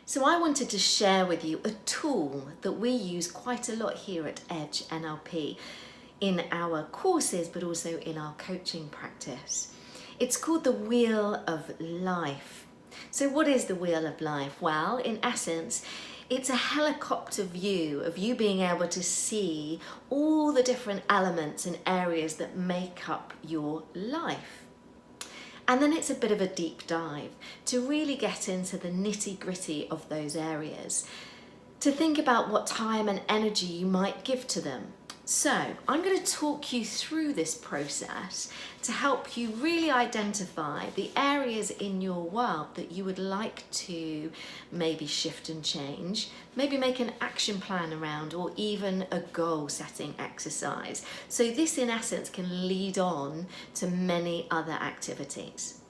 So I wanted to share with you a tool that we use quite a lot here at Edge NLP in our courses, but also in our coaching practice. It's called the Wheel of Life. So what is the Wheel of Life? Well, in essence, it's a helicopter view of you being able to see all the different elements and areas that make up your life. And then it's a bit of a deep dive to really get into the nitty-gritty of those areas, to think about what time and energy you might give to them. So I'm going to talk you through this process to help you really identify the areas in your world that you would like to maybe shift and change, maybe make an action plan around, or even a goal setting exercise. So this in essence can lead on to many other activities.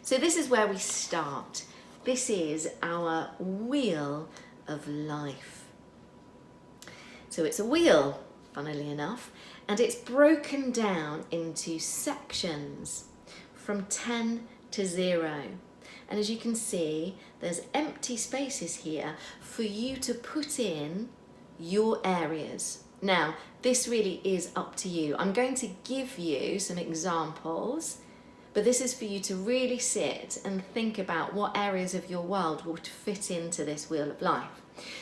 So this is where we start. This is our Wheel of Life. So it's a wheel, funnily enough, and it's broken down into sections from 10 to 0. And as you can see, there's empty spaces here for you to put in your areas. Now, this really is up to you. I'm going to give you some examples, but this is for you to really sit and think about what areas of your world would fit into this Wheel of Life.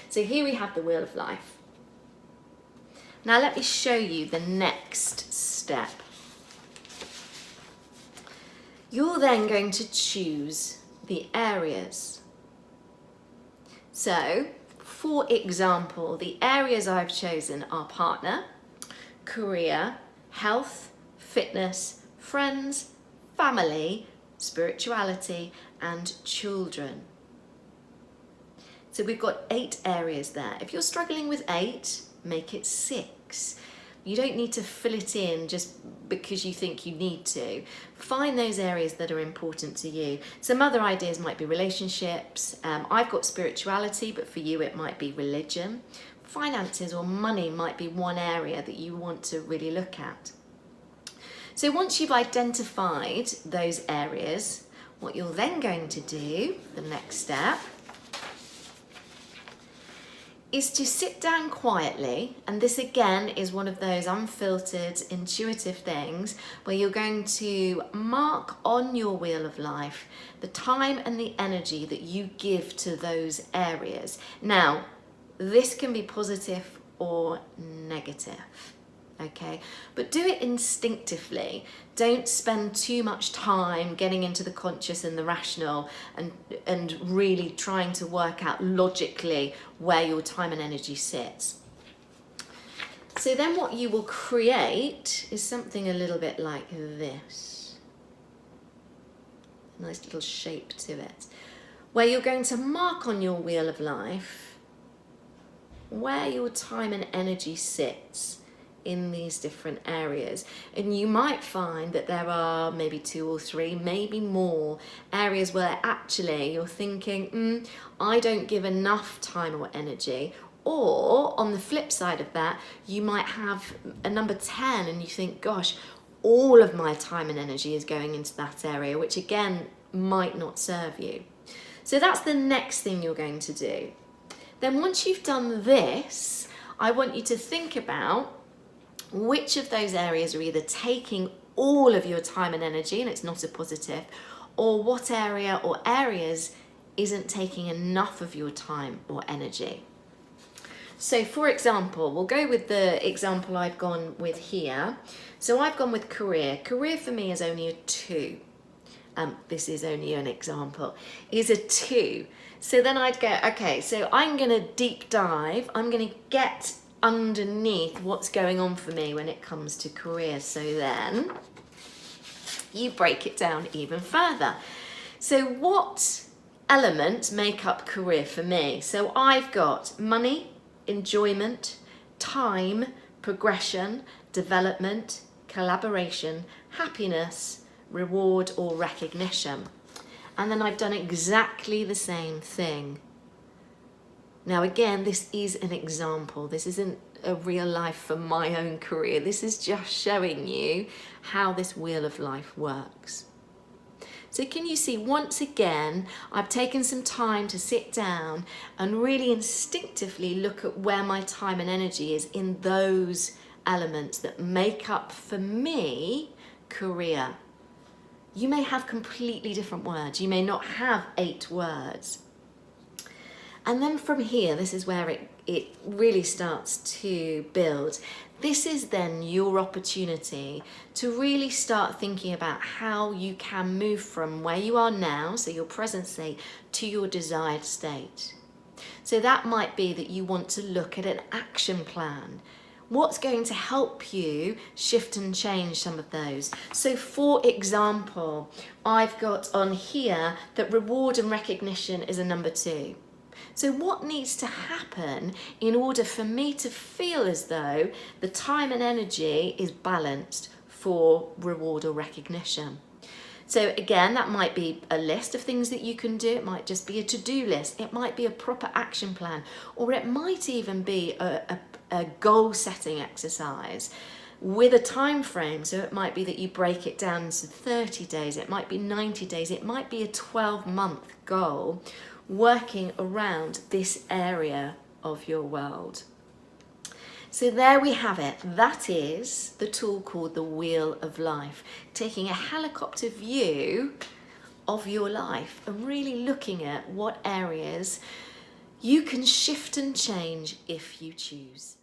So here we have the Wheel of Life. Now let me show you the next step. You're then going to choose the areas. So, for example, the areas I've chosen are partner, career, health, fitness, friends, family, spirituality, and children. So we've got 8 areas there. If you're struggling with 8, make it 6. You don't need to fill it in just because you think you need to. Find those areas that are important to you. Some other ideas might be relationships. I've got spirituality, but for you it might be religion. Finances or money might be one area that you want to really look at. So once you've identified those areas, what you're then going to do, the next step, is to sit down quietly, and this again is one of those unfiltered, intuitive things where you're going to mark on your Wheel of Life the time and the energy that you give to those areas. Now, this can be positive or negative, okay? But do it instinctively. Don't spend too much time getting into the conscious and the rational and really trying to work out logically where your time and energy sits. So then what you will create is something a little bit like this. A nice little shape to it, where you're going to mark on your Wheel of Life where your time and energy sits in these different areas. And you might find that there are maybe 2 or 3, maybe more areas where actually you're thinking, I don't give enough time or energy. Or on the flip side of that, you might have a number 10 and you think, gosh, all of my time and energy is going into that area, which again might not serve you. So that's the next thing you're going to do. Then once you've done this, I want you to think about which of those areas are either taking all of your time and energy and it's not a positive, or what area or areas isn't taking enough of your time or energy. So for example, we'll go with the example I've gone with here. So I've gone with career. Career for me is only a 2. This is only an example, is a 2. So then I'd go, okay, so I'm going to deep dive. I'm going to get underneath what's going on for me when it comes to career. So then you break it down even further. So what elements make up career for me? So I've got money, enjoyment, time, progression, development, collaboration, happiness, reward or recognition. And then I've done exactly the same thing. Now again, this is an example. This isn't a real life for my own career. This is just showing you how this Wheel of Life works. So can you see, once again, I've taken some time to sit down and really instinctively look at where my time and energy is in those elements that make up, for me, career. You may have completely different words. You may not have 8 words. And then from here, this is where it really starts to build. This is then your opportunity to really start thinking about how you can move from where you are now, so your present state, to your desired state. So that might be that you want to look at an action plan. What's going to help you shift and change some of those? So for example, I've got on here that reward and recognition is a number 2. So what needs to happen in order for me to feel as though the time and energy is balanced for reward or recognition? So again, that might be a list of things that you can do. It might just be a to-do list. It might be a proper action plan, or it might even be a goal-setting exercise with a time frame. So it might be that you break it down to 30 days. It might be 90 days. It might be a 12-month goal, working around this area of your world. So there we have it. That is the tool called the Wheel of Life, taking a helicopter view of your life and really looking at what areas you can shift and change if you choose.